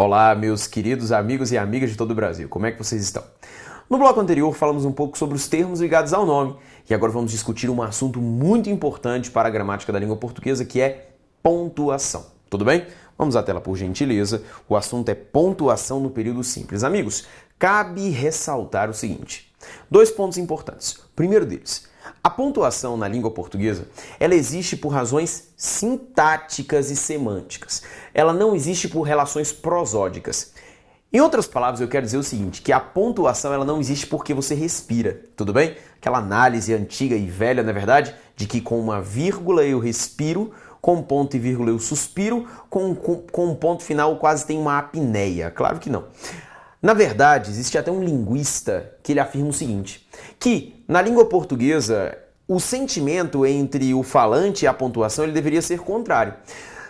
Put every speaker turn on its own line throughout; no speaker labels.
Olá, meus queridos amigos e amigas de todo o Brasil, como é que vocês estão? No bloco anterior falamos um pouco sobre os termos ligados ao nome e agora vamos discutir um assunto muito importante para a gramática da língua portuguesa, que é pontuação. Tudo bem? Vamos à tela por gentileza. O assunto é pontuação no período simples. Amigos, cabe ressaltar o seguinte: dois pontos importantes. Primeiro deles, a pontuação na língua portuguesa, ela existe por razões sintáticas e semânticas. Ela não existe por relações prosódicas. Em outras palavras, eu quero dizer o seguinte, que a pontuação ela não existe porque você respira, tudo bem? Aquela análise antiga e velha, na verdade, de que com uma vírgula eu respiro, com ponto e vírgula eu suspiro, com um ponto final quase tem uma apneia. Claro que não. Na verdade, existe até um linguista que ele afirma o seguinte, que na língua portuguesa o sentimento entre o falante e a pontuação ele deveria ser contrário.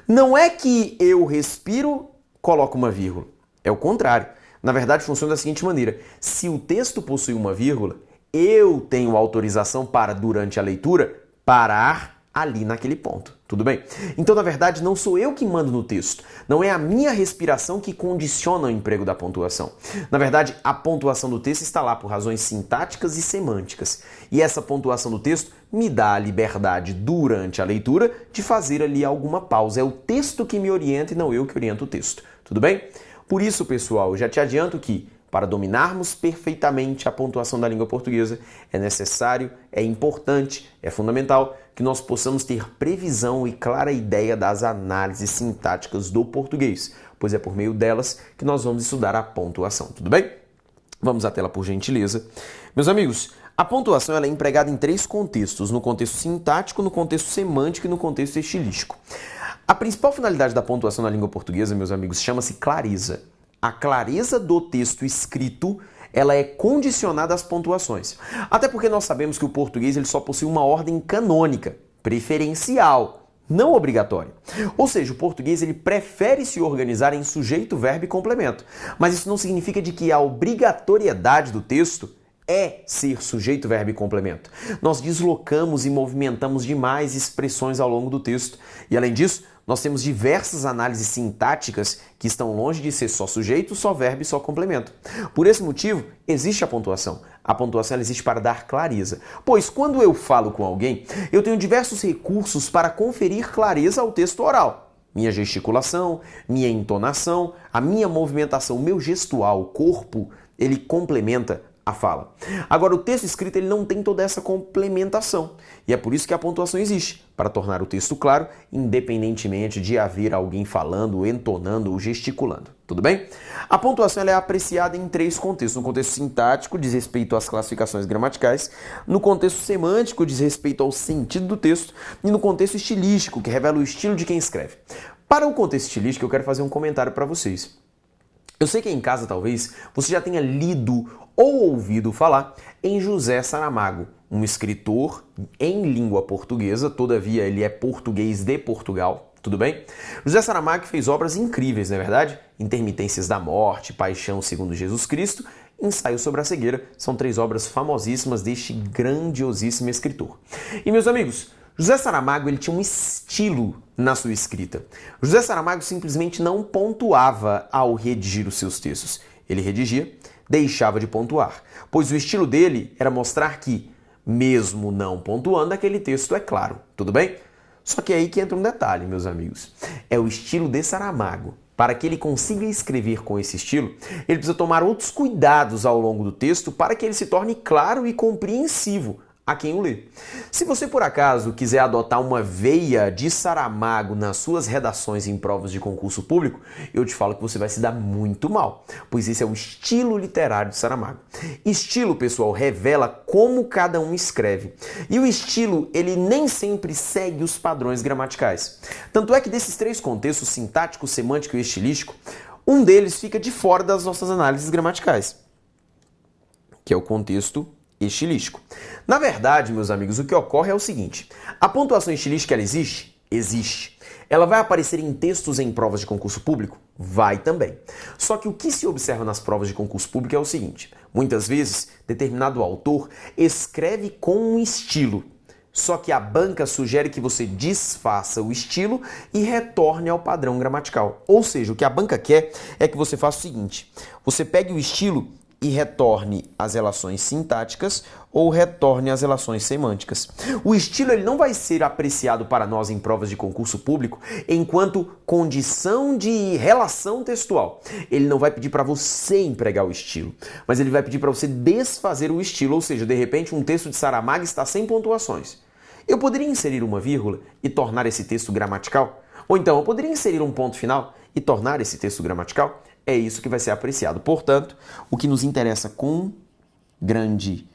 Não é que eu respiro, coloco uma vírgula. É o contrário. Na verdade, funciona da seguinte maneira. Se o texto possui uma vírgula, eu tenho autorização para, durante a leitura, parar ali naquele ponto. Tudo bem? Então, na verdade, não sou eu que mando no texto. Não é a minha respiração que condiciona o emprego da pontuação. Na verdade, a pontuação do texto está lá por razões sintáticas e semânticas. E essa pontuação do texto me dá a liberdade, durante a leitura, de fazer ali alguma pausa. É o texto que me orienta e não eu que oriento o texto. Tudo bem? Por isso, pessoal, eu já te adianto que, para dominarmos perfeitamente a pontuação da língua portuguesa, é necessário, é importante, é fundamental que nós possamos ter previsão e clara ideia das análises sintáticas do português, pois é por meio delas que nós vamos estudar a pontuação, tudo bem? Vamos à tela por gentileza. Meus amigos, a pontuação ela é empregada em três contextos, no contexto sintático, no contexto semântico e no contexto estilístico. A principal finalidade da pontuação na língua portuguesa, meus amigos, chama-se clareza. A clareza do texto escrito, ela é condicionada às pontuações. Até porque nós sabemos que o português ele só possui uma ordem canônica, preferencial, não obrigatória. Ou seja, o português ele prefere se organizar em sujeito, verbo e complemento. Mas isso não significa de que a obrigatoriedade do texto é ser sujeito, verbo e complemento. Nós deslocamos e movimentamos demais expressões ao longo do texto. E além disso, nós temos diversas análises sintáticas que estão longe de ser só sujeito, só verbo e só complemento. Por esse motivo, existe a pontuação. A pontuação ela existe para dar clareza. Pois quando eu falo com alguém, eu tenho diversos recursos para conferir clareza ao texto oral. Minha gesticulação, minha entonação, a minha movimentação, o meu gestual, o corpo, ele complementa a fala. Agora, o texto escrito ele não tem toda essa complementação. E é por isso que a pontuação existe, para tornar o texto claro, independentemente de haver alguém falando, entonando ou gesticulando. Tudo bem? A pontuação ela é apreciada em três contextos. No contexto sintático, diz respeito às classificações gramaticais. No contexto semântico, diz respeito ao sentido do texto. E no contexto estilístico, que revela o estilo de quem escreve. Para o contexto estilístico, eu quero fazer um comentário para vocês. Eu sei que em casa, talvez, você já tenha lido ou ouvido falar em José Saramago, um escritor em língua portuguesa, todavia ele é português de Portugal, tudo bem? José Saramago fez obras incríveis, não é verdade? Intermitências da Morte, Paixão segundo Jesus Cristo, Ensaio sobre a Cegueira, são três obras famosíssimas deste grandiosíssimo escritor. E meus amigos, José Saramago ele tinha um estilo na sua escrita. José Saramago simplesmente não pontuava ao redigir os seus textos. Ele redigia, deixava de pontuar, pois o estilo dele era mostrar que, mesmo não pontuando, aquele texto é claro. Tudo bem? Só que é aí que entra um detalhe, meus amigos. É o estilo de Saramago. Para que ele consiga escrever com esse estilo, ele precisa tomar outros cuidados ao longo do texto para que ele se torne claro e compreensivo a quem o lê. Se você, por acaso, quiser adotar uma veia de Saramago nas suas redações em provas de concurso público, eu te falo que você vai se dar muito mal, pois esse é o estilo literário de Saramago. Estilo, pessoal, revela como cada um escreve. E o estilo, ele nem sempre segue os padrões gramaticais. Tanto é que desses três contextos, sintático, semântico e estilístico, um deles fica de fora das nossas análises gramaticais, que é o contexto estilístico. Na verdade, meus amigos, o que ocorre é o seguinte: a pontuação estilística ela existe? Existe. Ela vai aparecer em textos em provas de concurso público? Vai também. Só que o que se observa nas provas de concurso público é o seguinte: muitas vezes, determinado autor escreve com um estilo, Só que a banca sugere que você desfaça o estilo e retorne ao padrão gramatical. Ou seja, o que a banca quer é que você faça o seguinte: você pegue o estilo e retorne às relações sintáticas ou retorne às relações semânticas. O estilo ele não vai ser apreciado para nós em provas de concurso público enquanto condição de relação textual. Ele não vai pedir para você empregar o estilo, mas ele vai pedir para você desfazer o estilo, ou seja, de repente um texto de Saramago está sem pontuações. Eu poderia inserir uma vírgula e tornar esse texto gramatical? Ou então eu poderia inserir um ponto final e tornar esse texto gramatical? É isso que vai ser apreciado. Portanto, o que nos interessa com grande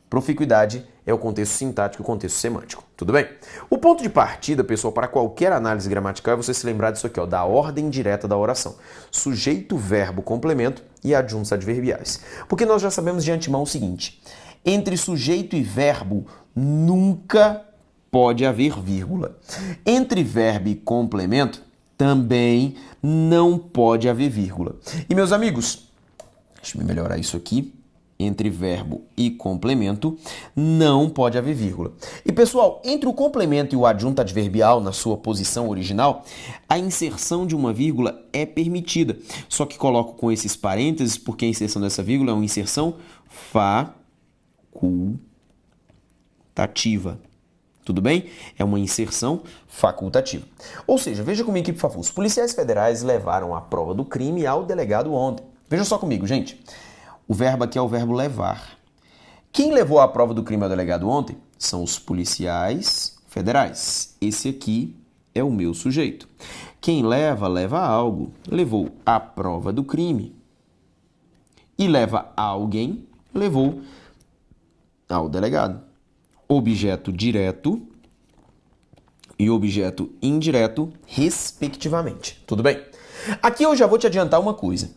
proficuidade é o contexto sintático e o contexto semântico. Tudo bem? O ponto de partida, pessoal, para qualquer análise gramatical é você se lembrar disso aqui, ó, da ordem direta da oração. Sujeito, verbo, complemento e adjuntos adverbiais. Porque nós já sabemos de antemão o seguinte: entre sujeito e verbo nunca pode haver vírgula. Entre verbo e complemento também não pode haver vírgula. E meus amigos, deixa eu melhorar isso aqui. Entre verbo e complemento não pode haver vírgula. E pessoal, entre o complemento e o adjunto adverbial na sua posição original, a inserção de uma vírgula é permitida. Só que coloco com esses parênteses porque a inserção dessa vírgula é uma inserção facultativa. Tudo bem? É uma inserção facultativa. Ou seja, veja comigo aqui, por favor. Os policiais federais levaram a prova do crime ao delegado ontem. Veja só comigo, gente. O verbo aqui é o verbo levar. Quem levou a prova do crime ao delegado ontem são os policiais federais. Esse aqui é o meu sujeito. Quem leva, leva algo. Levou a prova do crime. E leva alguém, levou ao delegado. Objeto direto e objeto indireto, respectivamente. Tudo bem? Aqui eu já vou te adiantar uma coisa.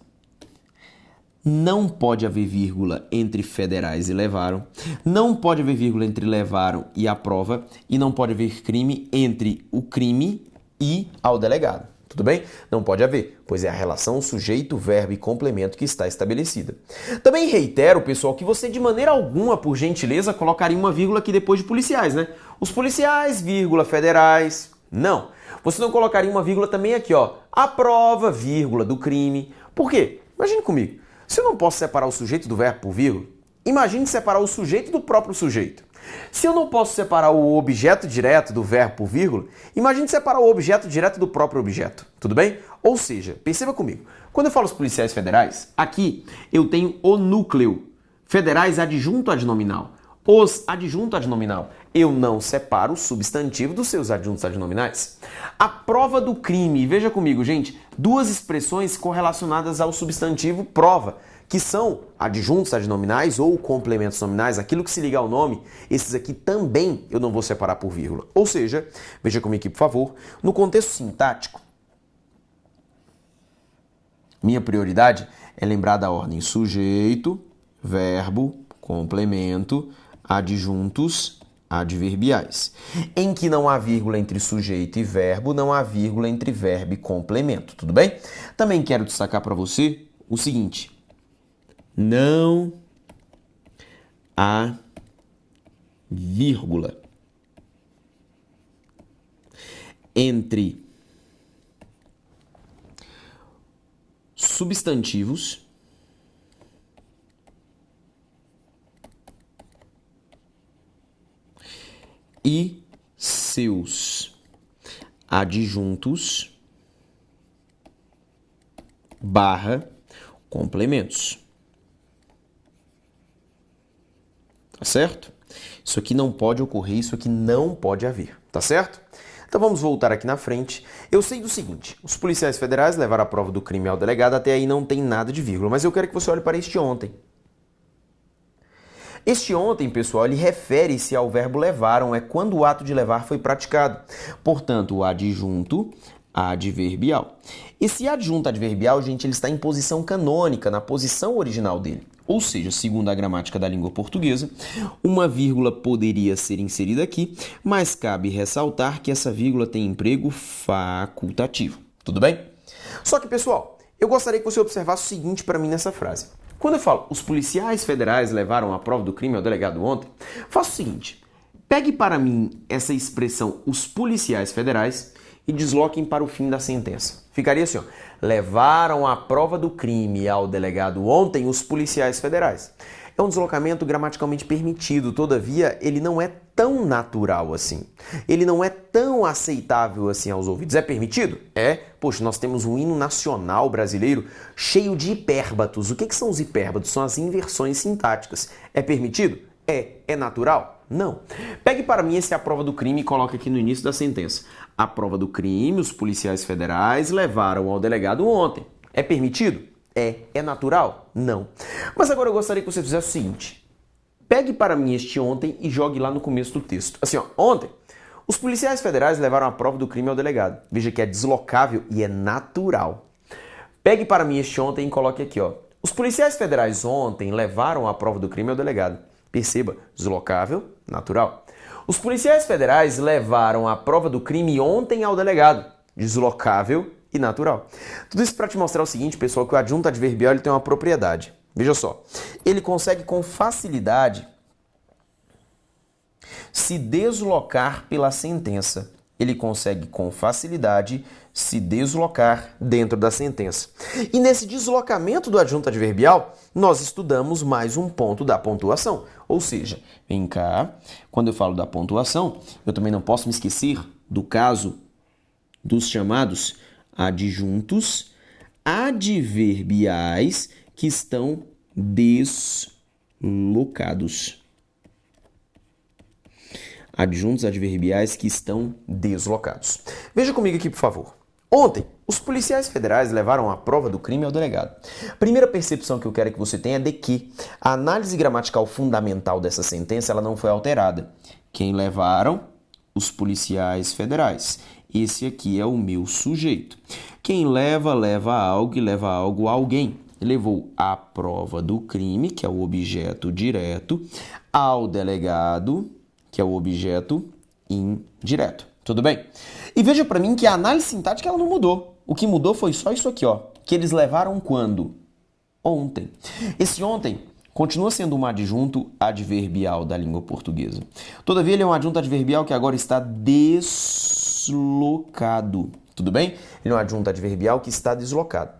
Não pode haver vírgula entre federais e levaram. Não pode haver vírgula entre levaram e a prova. E não pode haver crime entre o crime e ao delegado. Tudo bem? Não pode haver, pois é a relação sujeito, verbo e complemento que está estabelecida. Também reitero, pessoal, que você de maneira alguma, por gentileza, colocaria uma vírgula aqui depois de policiais, né? Os policiais, vírgula, federais. Não. Você não colocaria uma vírgula também aqui, ó. A prova, vírgula, do crime. Por quê? Imagine comigo. Se eu não posso separar o sujeito do verbo por vírgula, imagine separar o sujeito do próprio sujeito. Se eu não posso separar o objeto direto do verbo por vírgula, imagine separar o objeto direto do próprio objeto. Tudo bem? Ou seja, perceba comigo. Quando eu falo os policiais federais, aqui eu tenho o núcleo. Federais adjunto adnominal. Os adjunto adnominal. Eu não separo o substantivo dos seus adjuntos adnominais. A prova do crime. Veja comigo, gente. Duas expressões correlacionadas ao substantivo prova, que são adjuntos adnominais ou complementos nominais, aquilo que se liga ao nome, esses aqui também eu não vou separar por vírgula. Ou seja, veja comigo aqui, por favor, no contexto sintático, minha prioridade é lembrar da ordem sujeito, verbo, complemento, adjuntos adverbiais. Em que não há vírgula entre sujeito e verbo, não há vírgula entre verbo e complemento, tudo bem? Também quero destacar para você o seguinte: não há vírgula entre substantivos e seus adjuntos barra complementos. Tá certo? Isso aqui não pode ocorrer, isso aqui não pode haver, tá certo? Então vamos voltar aqui na frente. Eu sei do seguinte: os policiais federais levaram a prova do crime ao delegado, até aí não tem nada de vírgula, mas eu quero que você olhe para este ontem. Este ontem, pessoal, ele refere-se ao verbo levaram, é quando o ato de levar foi praticado. Portanto, o adjunto adverbial. Esse adjunto adverbial, gente, ele está em posição canônica, na posição original dele. Ou seja, segundo a gramática da língua portuguesa, uma vírgula poderia ser inserida aqui, mas cabe ressaltar que essa vírgula tem emprego facultativo. Tudo bem? Só que, pessoal, eu gostaria que você observasse o seguinte para mim nessa frase. Quando eu falo, os policiais federais levaram a prova do crime ao delegado ontem, faça o seguinte: Pegue para mim essa expressão, os policiais federais, e desloquem para o fim da sentença. Ficaria assim, ó. Levaram a prova do crime ao delegado ontem os policiais federais. É um deslocamento gramaticalmente permitido, todavia ele não é tão natural assim. Ele não é tão aceitável assim aos ouvidos. É permitido? É. Poxa, nós temos um hino nacional brasileiro cheio de hipérbatos. O que são os hipérbatos? São as inversões sintáticas. É permitido? É. É natural? Não. Pegue para mim esse a prova do crime e coloque aqui no início da sentença. A prova do crime, os policiais federais levaram ao delegado ontem. É permitido? É. É natural? Não. Mas agora eu gostaria que você fizesse o seguinte. Pegue para mim este ontem e jogue lá no começo do texto. Assim, ó, ontem, os policiais federais levaram a prova do crime ao delegado. Veja que é deslocável e é natural. Pegue para mim este ontem e coloque aqui, ó. Os policiais federais ontem levaram a prova do crime ao delegado. Perceba, deslocável, natural. Os policiais federais levaram a prova do crime ontem ao delegado. Deslocável e natural. Tudo isso para te mostrar o seguinte, pessoal, que o adjunto adverbial ele tem uma propriedade. Veja só, ele consegue com facilidade se deslocar pela sentença. Ele consegue com facilidade se deslocar dentro da sentença. E nesse deslocamento do adjunto adverbial, nós estudamos mais um ponto da pontuação. Ou seja, vem cá, quando eu falo da pontuação, eu também não posso me esquecer do caso dos chamados adjuntos adverbiais que estão deslocados. Adjuntos adverbiais que estão deslocados. Veja comigo aqui, por favor. Ontem, os policiais federais levaram a prova do crime ao delegado. Primeira percepção que eu quero que você tenha é de que a análise gramatical fundamental dessa sentença ela não foi alterada. Quem levaram? Os policiais federais. Esse aqui é o meu sujeito. Quem leva, leva algo e leva algo a alguém. Levou a prova do crime, que é o objeto direto, ao delegado, que é o objeto indireto. Tudo bem? E veja para mim que a análise sintática ela não mudou. O que mudou foi só isso aqui, ó, que eles levaram quando? Ontem. Esse ontem continua sendo um adjunto adverbial da língua portuguesa. Todavia, ele é um adjunto adverbial que agora está deslocado. Tudo bem? Ele é um adjunto adverbial que está deslocado.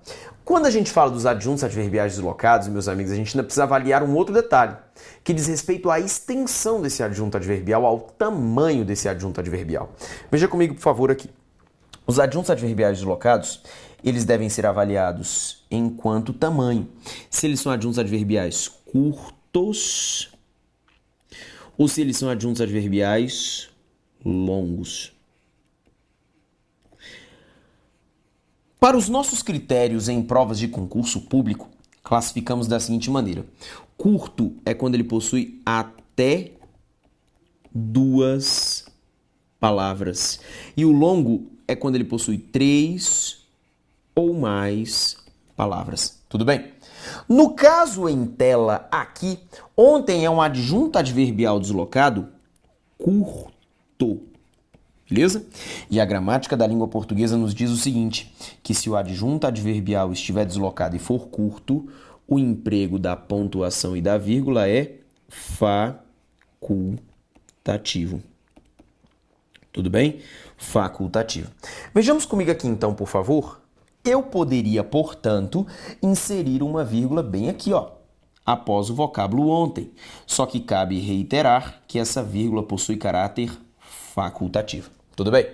Quando a gente fala dos adjuntos adverbiais deslocados, meus amigos, a gente ainda precisa avaliar um outro detalhe, que diz respeito à extensão desse adjunto adverbial, ao tamanho desse adjunto adverbial. Veja comigo, por favor, aqui. Os adjuntos adverbiais deslocados, eles devem ser avaliados enquanto tamanho. Se eles são adjuntos adverbiais curtos ou se eles são adjuntos adverbiais longos. Para os nossos critérios em provas de concurso público, classificamos da seguinte maneira. Curto é quando ele possui até 2 palavras. E o longo é quando ele possui 3 ou mais palavras. Tudo bem? No caso em tela aqui, ontem é um adjunto adverbial deslocado curto. Beleza? E a gramática da língua portuguesa nos diz o seguinte, que se o adjunto adverbial estiver deslocado e for curto, o emprego da pontuação e da vírgula é facultativo. Tudo bem? Facultativo. Vejamos comigo aqui então, por favor. Eu poderia, portanto, inserir uma vírgula bem aqui, ó, após o vocábulo ontem. Só que cabe reiterar que essa vírgula possui caráter facultativo. Tudo bem?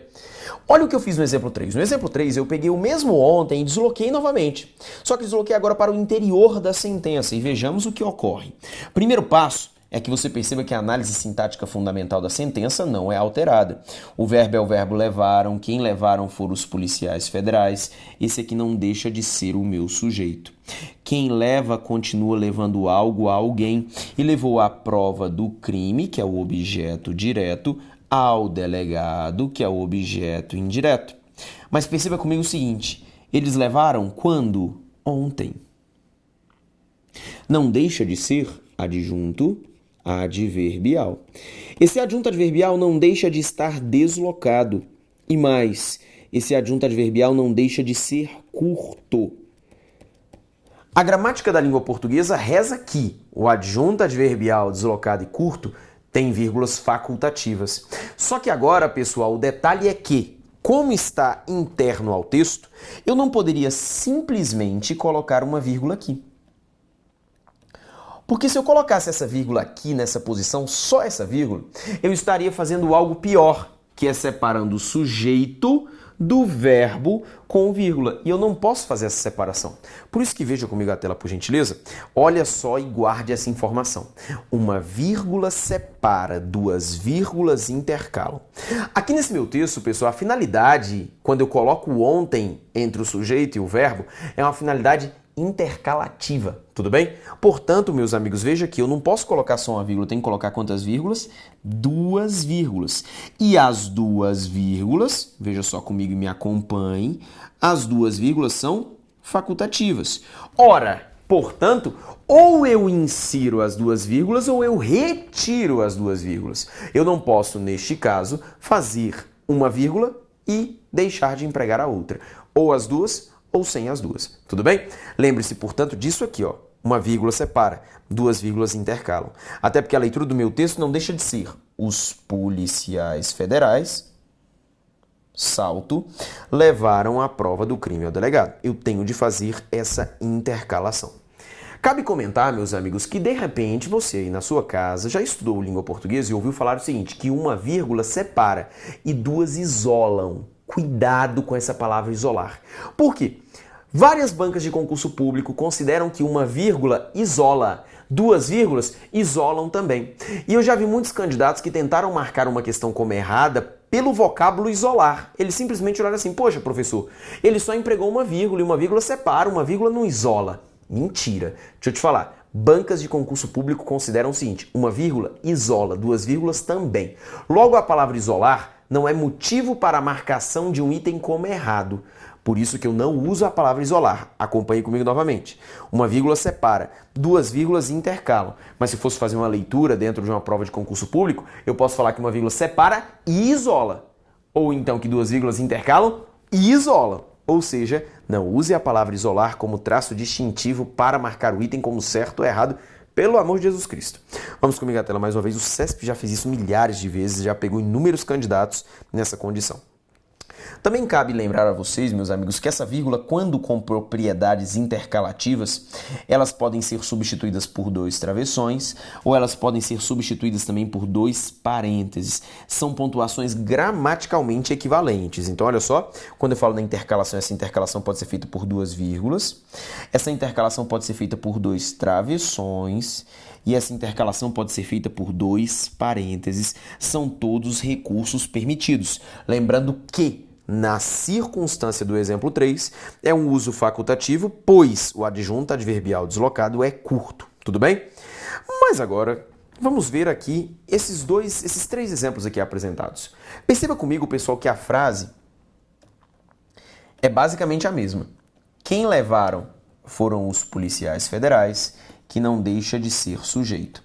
Olha o que eu fiz no exemplo 3. No exemplo 3, eu peguei o mesmo ontem e desloquei novamente. Só que desloquei agora para o interior da sentença e vejamos o que ocorre. Primeiro passo é que você perceba que a análise sintática fundamental da sentença não é alterada. O verbo é o verbo levaram, quem levaram foram os policiais federais. Esse aqui não deixa de ser o meu sujeito. Quem leva continua levando algo a alguém e levou a prova do crime, que é o objeto direto, ao delegado, que é o objeto indireto. Mas perceba comigo o seguinte, eles levaram quando? Ontem. Não deixa de ser adjunto adverbial. Esse adjunto adverbial não deixa de estar deslocado. E mais, esse adjunto adverbial não deixa de ser curto. A gramática da língua portuguesa reza que o adjunto adverbial deslocado e curto tem vírgulas facultativas. Só que agora, pessoal, o detalhe é que, como está interno ao texto, eu não poderia simplesmente colocar uma vírgula aqui. Porque se eu colocasse essa vírgula aqui nessa posição, só essa vírgula, eu estaria fazendo algo pior, que é separando o sujeito do verbo com vírgula. E eu não posso fazer essa separação. Por isso que veja comigo a tela, por gentileza. Olha só e guarde essa informação. Uma vírgula separa, duas vírgulas intercalam. Aqui nesse meu texto, pessoal, a finalidade, quando eu coloco o ontem entre o sujeito e o verbo, é uma finalidade intercalativa, tudo bem? Portanto, meus amigos, veja que eu não posso colocar só uma vírgula, eu tenho que colocar quantas vírgulas? Duas vírgulas. E as duas vírgulas, veja só comigo e me acompanhe, as duas vírgulas são facultativas. Ora, portanto, ou eu insiro as duas vírgulas ou eu retiro as duas vírgulas. Eu não posso, neste caso, fazer uma vírgula e deixar de empregar a outra. Ou as duas ou sem as duas, tudo bem? Lembre-se, portanto, disso aqui, ó. Uma vírgula separa, duas vírgulas intercalam. Até porque a leitura do meu texto não deixa de ser: os policiais federais, salto, levaram a prova do crime ao delegado. Eu tenho de fazer essa intercalação. Cabe comentar, meus amigos, que de repente você aí na sua casa já estudou língua portuguesa e ouviu falar o seguinte, que uma vírgula separa e duas isolam. Cuidado com essa palavra isolar. Por quê? Várias bancas de concurso público consideram que uma vírgula isola, duas vírgulas isolam também. E eu já vi muitos candidatos que tentaram marcar uma questão como errada pelo vocábulo isolar. Eles simplesmente olharam assim, poxa, professor, ele só empregou uma vírgula e uma vírgula separa, uma vírgula não isola. Mentira. Deixa eu te falar. Bancas de concurso público consideram o seguinte, uma vírgula isola, duas vírgulas também. Logo, a palavra isolar não é motivo para a marcação de um item como errado. Por isso que eu não uso a palavra isolar. Acompanhe comigo novamente. Uma vírgula separa, duas vírgulas intercalam. Mas se fosse fazer uma leitura dentro de uma prova de concurso público, eu posso falar que uma vírgula separa e isola. Ou então que duas vírgulas intercalam e isolam. Ou seja, não use a palavra isolar como traço distintivo para marcar o item como certo ou errado, pelo amor de Jesus Cristo. Vamos comigo à tela mais uma vez. O CESP já fez isso milhares de vezes, já pegou inúmeros candidatos nessa condição. Também cabe lembrar a vocês, meus amigos, que essa vírgula, quando com propriedades intercalativas, elas podem ser substituídas por dois travessões ou elas podem ser substituídas também por dois parênteses. São pontuações gramaticalmente equivalentes. Então, olha só, quando eu falo da intercalação, essa intercalação pode ser feita por duas vírgulas, essa intercalação pode ser feita por dois travessões e essa intercalação pode ser feita por dois parênteses. São todos recursos permitidos. Lembrando que na circunstância do exemplo 3, é um uso facultativo, pois o adjunto adverbial deslocado é curto, tudo bem? Mas agora, vamos ver aqui esses três exemplos aqui apresentados. Perceba comigo, pessoal, que a frase é basicamente a mesma. Quem levaram foram os policiais federais, que não deixa de ser sujeito.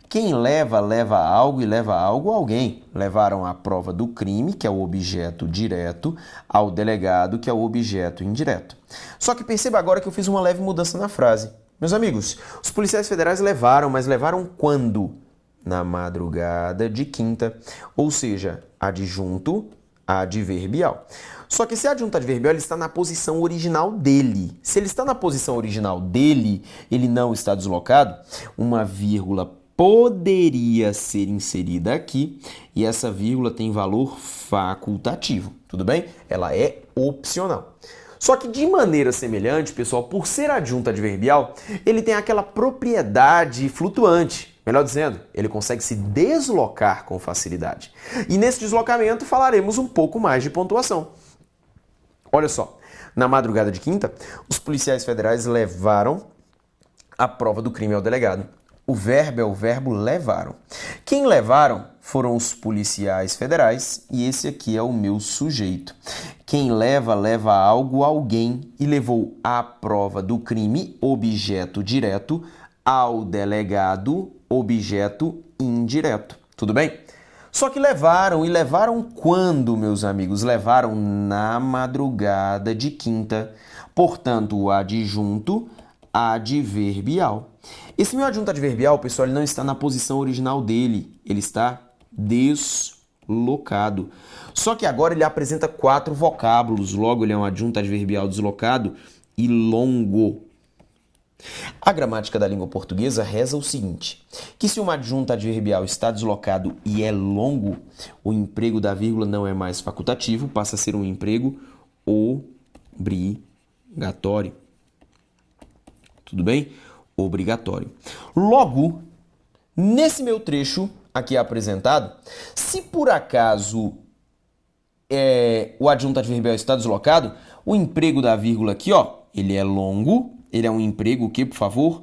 Quem leva, leva algo e leva algo a alguém. Levaram a prova do crime, que é o objeto direto, ao delegado, que é o objeto indireto. Só que perceba agora que eu fiz uma leve mudança na frase. Meus amigos, os policiais federais levaram, mas levaram quando? Na madrugada de quinta. Ou seja, adjunto adverbial. Só que esse adjunto adverbial ele está na posição original dele. Se ele está na posição original dele, ele não está deslocado, uma vírgula poderia ser inserida aqui e essa vírgula tem valor facultativo, tudo bem? Ela é opcional. Só que de maneira semelhante, pessoal, por ser adjunto adverbial, ele tem aquela propriedade flutuante. Melhor dizendo, ele consegue se deslocar com facilidade. E nesse deslocamento falaremos um pouco mais de pontuação. Olha só, na madrugada de quinta, os policiais federais levaram a prova do crime ao delegado. O verbo é o verbo levaram. Quem levaram foram os policiais federais e esse aqui é o meu sujeito. Quem leva, leva algo a alguém e levou a prova do crime, objeto direto, ao delegado, objeto indireto. Tudo bem? Só que levaram, e levaram quando, meus amigos? Levaram na madrugada de quinta. Portanto, o adjunto adverbial. Esse meu adjunto adverbial, pessoal, ele não está na posição original dele. Ele está deslocado. Só que agora ele apresenta 4 vocábulos. Logo, ele é um adjunto adverbial deslocado e longo. A gramática da língua portuguesa reza o seguinte, que se um adjunto adverbial está deslocado e é longo, o emprego da vírgula não é mais facultativo, passa a ser um emprego obrigatório. Tudo bem? Obrigatório. Logo, nesse meu trecho aqui apresentado, se por acaso o adjunto adverbial está deslocado, o emprego da vírgula aqui, ó, ele é longo. Ele é um emprego o quê, por favor?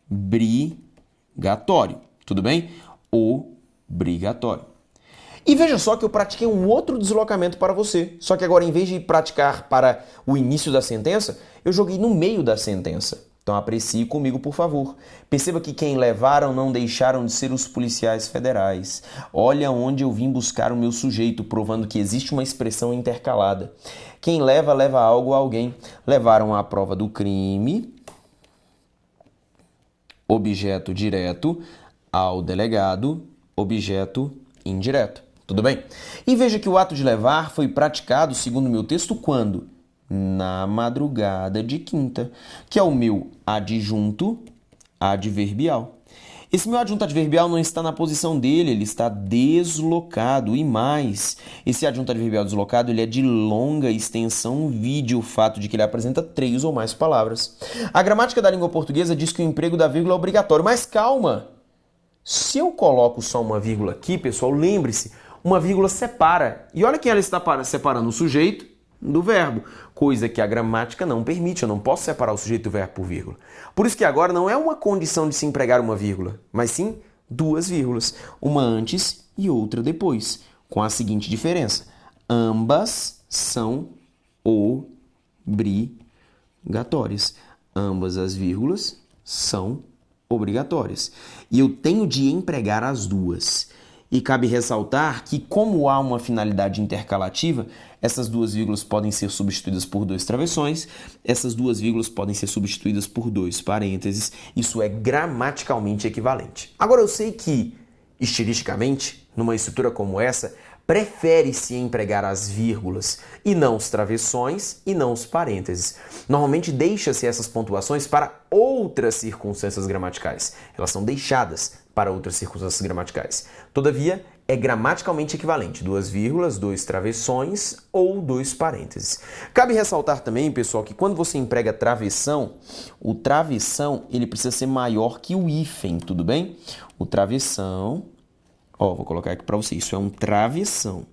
Obrigatório. Tudo bem? Obrigatório. E veja só que eu pratiquei um outro deslocamento para você. Só que agora, em vez de praticar para o início da sentença, eu joguei no meio da sentença. Então aprecie comigo, por favor. Perceba que quem levaram não deixaram de ser os policiais federais. Olha onde eu vim buscar o meu sujeito, provando que existe uma expressão intercalada. Quem leva, leva algo a alguém. Levaram a prova do crime, objeto direto, ao delegado, objeto indireto. Tudo bem? E veja que o ato de levar foi praticado, segundo o meu texto, quando? Na madrugada de quinta, que é o meu adjunto adverbial. Esse meu adjunto adverbial não está na posição dele, ele está deslocado. E mais, esse adjunto adverbial deslocado ele é de longa extensão, vide o fato de que ele apresenta 3 ou mais palavras. A gramática da língua portuguesa diz que o emprego da vírgula é obrigatório, mas calma! Se eu coloco só uma vírgula aqui, pessoal, lembre-se, uma vírgula separa. E olha quem ela está separando, o sujeito do verbo, coisa que a gramática não permite. Eu não posso separar o sujeito do verbo por vírgula. Por isso que agora não é uma condição de se empregar uma vírgula, mas sim 2 vírgulas, uma antes e outra depois, com a seguinte diferença: ambas são obrigatórias. Ambas as vírgulas são obrigatórias. E eu tenho de empregar as duas. E cabe ressaltar que, como há uma finalidade intercalativa, essas 2 vírgulas podem ser substituídas por 2 travessões, essas 2 vírgulas podem ser substituídas por 2 parênteses. Isso é gramaticalmente equivalente. Agora, eu sei que, estilisticamente, numa estrutura como essa, prefere-se empregar as vírgulas e não os travessões e não os parênteses. Normalmente deixa-se essas pontuações para outras circunstâncias gramaticais. Elas são deixadas para outras circunstâncias gramaticais. Todavia, é gramaticalmente equivalente, 2 vírgulas, 2 travessões ou 2 parênteses. Cabe ressaltar também, pessoal, que quando você emprega travessão, o travessão ele precisa ser maior que o hífen, tudo bem? O travessão, ó, vou colocar aqui para você, isso é um travessão.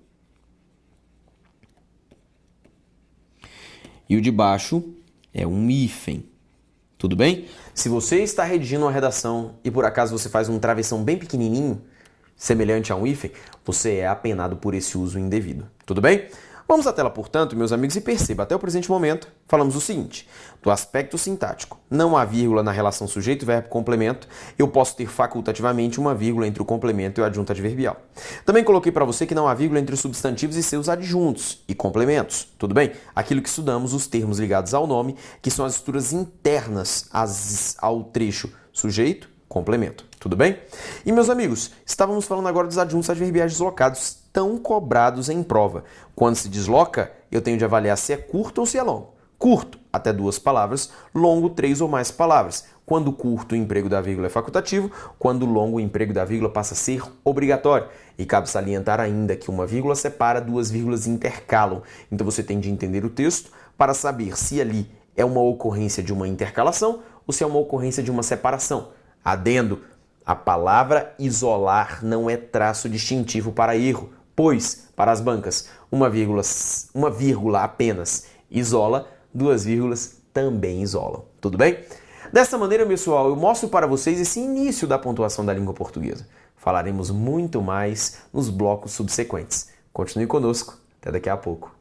E o de baixo é um hífen. Tudo bem? Se você está redigindo uma redação e por acaso você faz um travessão bem pequenininho, semelhante a um hífen, você é apenado por esse uso indevido. Tudo bem? Vamos à tela, portanto, meus amigos, e perceba, até o presente momento, falamos o seguinte: do aspecto sintático, não há vírgula na relação sujeito, verbo, complemento, eu posso ter facultativamente uma vírgula entre o complemento e o adjunto adverbial. Também coloquei para você que não há vírgula entre os substantivos e seus adjuntos e complementos, tudo bem? Aquilo que estudamos, os termos ligados ao nome, que são as estruturas internas ao trecho sujeito, complemento, tudo bem? E, meus amigos, estávamos falando agora dos adjuntos adverbiais deslocados, tão cobrados em prova. Quando se desloca, eu tenho de avaliar se é curto ou se é longo. Curto, até 2 palavras, longo, 3 ou mais palavras. Quando curto, o emprego da vírgula é facultativo, quando longo, o emprego da vírgula passa a ser obrigatório. E cabe salientar ainda que uma vírgula separa, 2 vírgulas intercalam. Então você tem de entender o texto para saber se ali é uma ocorrência de uma intercalação ou se é uma ocorrência de uma separação. Adendo, a palavra isolar não é traço distintivo para erro, pois, para as bancas, uma vírgula apenas isola, 2 vírgulas também isolam. Tudo bem? Dessa maneira, pessoal, eu mostro para vocês esse início da pontuação da língua portuguesa. Falaremos muito mais nos blocos subsequentes. Continue conosco. Até daqui a pouco.